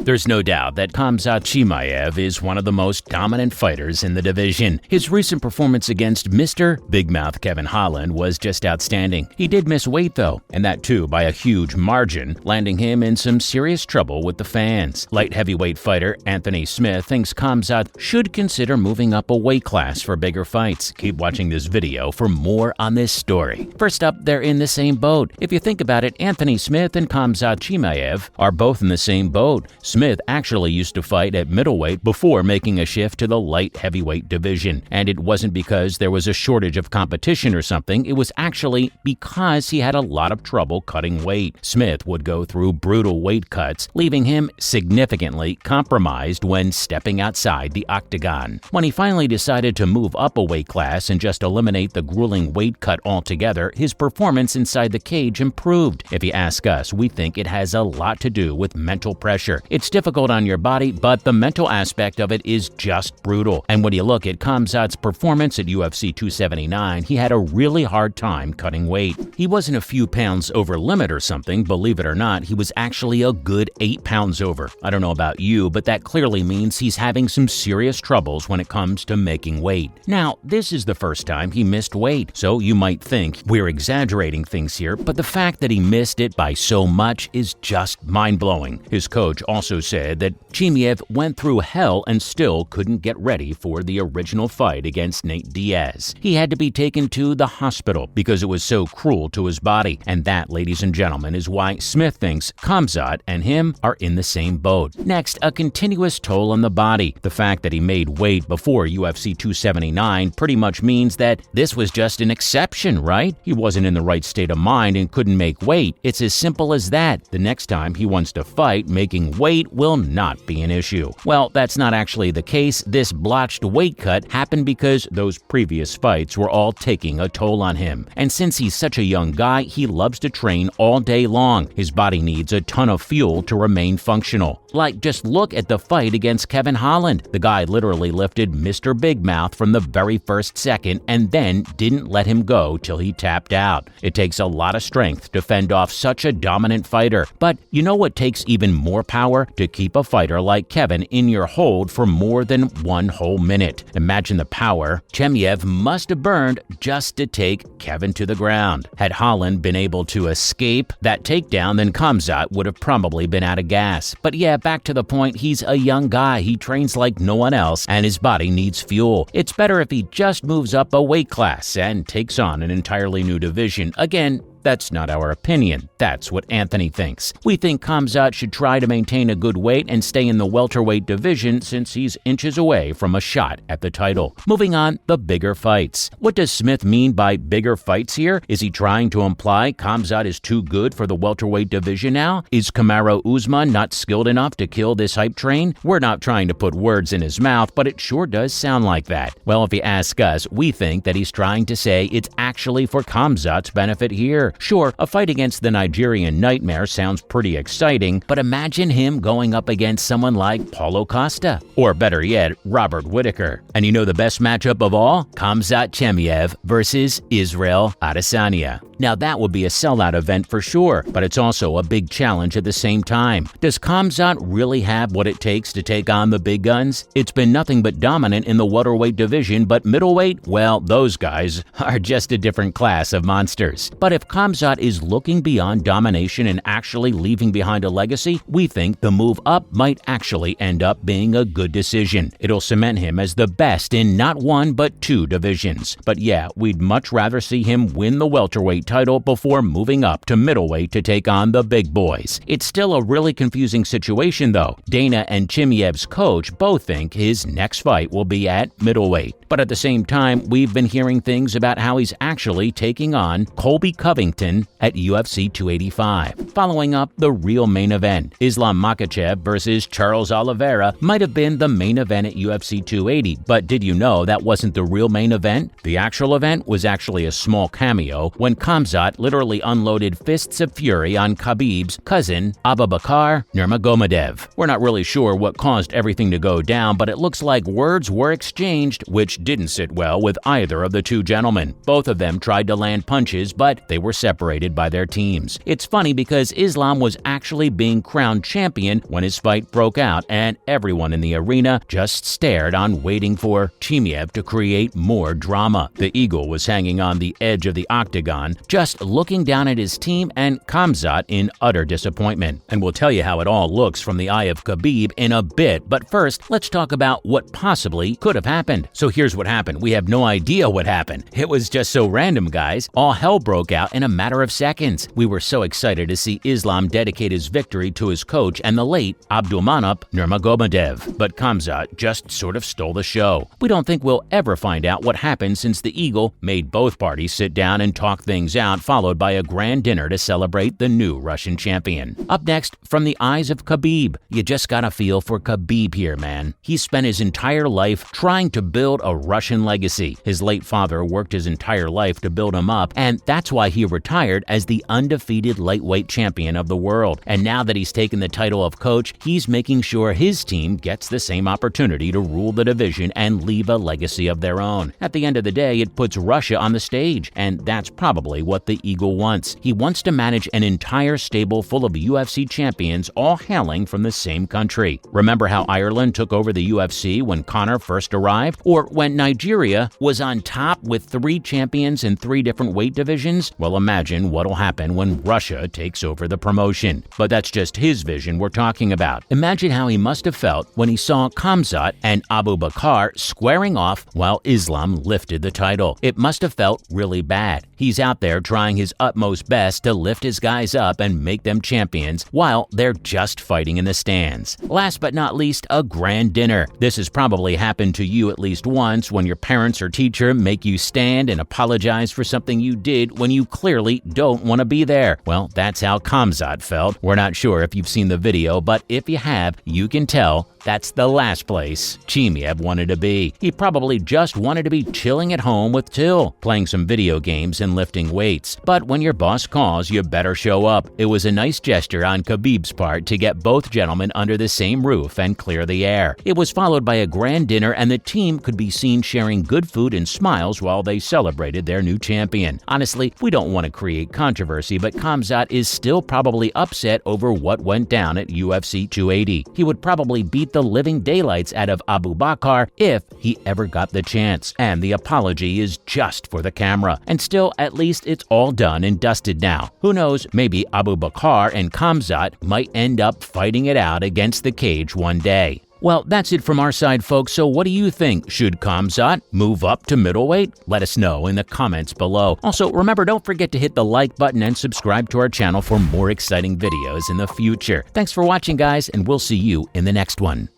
There's no doubt that Khamzat Chimaev is one of the most dominant fighters in the division. His recent performance against Mr. Big Mouth Kevin Holland was just outstanding. He did miss weight though, and that too by a huge margin, landing him in some serious trouble with the fans. Light heavyweight fighter Anthony Smith thinks Khamzat should consider moving up a weight class for bigger fights. Keep watching this video for more on this story. First up, they're in the same boat. If you think about it, Anthony Smith and Khamzat Chimaev are both in the same boat. Smith actually used to fight at middleweight before making a shift to the light heavyweight division. And it wasn't because there was a shortage of competition or something, it was actually because he had a lot of trouble cutting weight. Smith would go through brutal weight cuts, leaving him significantly compromised when stepping outside the octagon. When he finally decided to move up a weight class and just eliminate the grueling weight cut altogether, his performance inside the cage improved. If you ask us, we think it has a lot to do with mental pressure. It's difficult on your body, but the mental aspect of it is just brutal. And when you look at Khamzat's performance at UFC 279, he had a really hard time cutting weight. He wasn't a few pounds over limit or something, believe it or not, he was actually a good 8 pounds over. I don't know about you, but that clearly means he's having some serious troubles when it comes to making weight. Now, this is the first time he missed weight, so you might think we're exaggerating things here, but the fact that he missed it by so much is just mind-blowing. His coach also said that Chimaev went through hell and still couldn't get ready for the original fight against Nate Diaz. He had to be taken to the hospital because it was so cruel to his body. And that, ladies and gentlemen, is why Smith thinks Khamzat and him are in the same boat. Next, a continuous toll on the body. The fact that he made weight before UFC 279 pretty much means that this was just an exception, right? He wasn't in the right state of mind and couldn't make weight. It's as simple as that. The next time he wants to fight, making weight will not be an issue. Well, that's not actually the case. This blotched weight cut happened because those previous fights were all taking a toll on him. And since he's such a young guy, he loves to train all day long. His body needs a ton of fuel to remain functional. Like, just look at the fight against Kevin Holland. The guy literally lifted Mr. Big Mouth from the very first second and then didn't let him go till he tapped out. It takes a lot of strength to fend off such a dominant fighter. But you know what takes even more power? To keep a fighter like Kevin in your hold for more than one whole minute. Imagine the power Chimaev must have burned just to take Kevin to the ground. Had Holland been able to escape that takedown, then Khamzat would have probably been out of gas. But yeah, back to the point, he's a young guy, he trains like no one else, and his body needs fuel. It's better if he just moves up a weight class and takes on an entirely new division. Again, that's not our opinion. That's what Anthony thinks. We think Khamzat should try to maintain a good weight and stay in the welterweight division since he's inches away from a shot at the title. Moving on, the bigger fights. What does Smith mean by bigger fights here? Is he trying to imply Khamzat is too good for the welterweight division now? Is Kamaru Usman not skilled enough to kill this hype train? We're not trying to put words in his mouth, but it sure does sound like that. Well, if you ask us, we think that he's trying to say it's actually for Khamzat's benefit here. Sure, a fight against the Nigerian Nightmare sounds pretty exciting, but imagine him going up against someone like Paulo Costa, or better yet, Robert Whittaker. And you know the best matchup of all? Khamzat Chimaev versus Israel Adesanya. Now that would be a sellout event for sure, but it's also a big challenge at the same time. Does Khamzat really have what it takes to take on the big guns? It's been nothing but dominant in the welterweight division, but middleweight, well, those guys are just a different class of monsters. But if Khamzat is looking beyond domination and actually leaving behind a legacy, we think the move up might actually end up being a good decision. It'll cement him as the best in not one but two divisions. But yeah, we'd much rather see him win the welterweight title before moving up to middleweight to take on the big boys. It's still a really confusing situation though. Dana and Chimaev's coach both think his next fight will be at middleweight. But at the same time, we've been hearing things about how he's actually taking on Colby Covington at UFC 285. Following up the real main event, Islam Makhachev versus Charles Oliveira might have been the main event at UFC 280, but did you know that wasn't the real main event? The actual event was actually a small cameo when Khamzat literally unloaded fists of fury on Khabib's cousin, Khabib Nurmagomedov. We're not really sure what caused everything to go down, but it looks like words were exchanged, which didn't sit well with either of the two gentlemen. Both of them tried to land punches, but they were separated by their teams. It's funny because Islam was actually being crowned champion when his fight broke out, and everyone in the arena just stared on, waiting for Chimaev to create more drama. The Eagle was hanging on the edge of the octagon, just looking down at his team and Khamzat in utter disappointment. And we'll tell you how it all looks from the eye of Khabib in a bit, but first, let's talk about what possibly could have happened. So here's what happened. We have no idea what happened. It was just so random, guys. All hell broke out in a matter of seconds. We were so excited to see Islam dedicate his victory to his coach and the late Aljamain Nurmagomedov, but Khamzat just sort of stole the show. We don't think we'll ever find out what happened since the Eagle made both parties sit down and talk things out, followed by a grand dinner to celebrate the new Russian champion. Up next, from the eyes of Khabib. You just gotta feel for Khabib here, man. He spent his entire life trying to build a Russian legacy. His late father worked his entire life to build him up, and that's why he retired as the undefeated lightweight champion of the world. And now that he's taken the title of coach, he's making sure his team gets the same opportunity to rule the division and leave a legacy of their own. At the end of the day, it puts Russia on the stage, and that's probably what the Eagle wants. He wants to manage an entire stable full of UFC champions, all hailing from the same country. Remember how Ireland took over the UFC when Conor first arrived? Or when Nigeria was on top with 3 champions in 3 different weight divisions? Well, imagine what'll happen when Russia takes over the promotion. But that's just his vision we're talking about. Imagine how he must have felt when he saw Khamzat and Abu Bakr squaring off while Islam lifted the title. It must have felt really bad. He's out there trying his utmost best to lift his guys up and make them champions while they're just fighting in the stands. Last but not least, a grand dinner. This has probably happened to you at least once when your parents or teacher make you stand and apologize for something you did when you clearly don't want to be there. Well, that's how Khamzat felt. We're not sure if you've seen the video, but if you have, you can tell that's the last place Chimaev wanted to be. He probably just wanted to be chilling at home with Till, playing some video games and lifting weights. But when your boss calls, you better show up. It was a nice gesture on Khabib's part to get both gentlemen under the same roof and clear the air. It was followed by a grand dinner, and the team could be seen sharing good food and smiles while they celebrated their new champion. Honestly, we don't want to create controversy, but Khamzat is still probably upset over what went down at UFC 280. He would probably beat the living daylights out of Abu Bakr if he ever got the chance. And the apology is just for the camera. And still, at least it's all done and dusted now. Who knows, maybe Abu Bakr and Khamzat might end up fighting it out against the cage one day. Well, that's it from our side, folks. So what do you think? Should Khamzat move up to middleweight? Let us know in the comments below. Also, remember, don't forget to hit the like button and subscribe to our channel for more exciting videos in the future. Thanks for watching, guys, and we'll see you in the next one.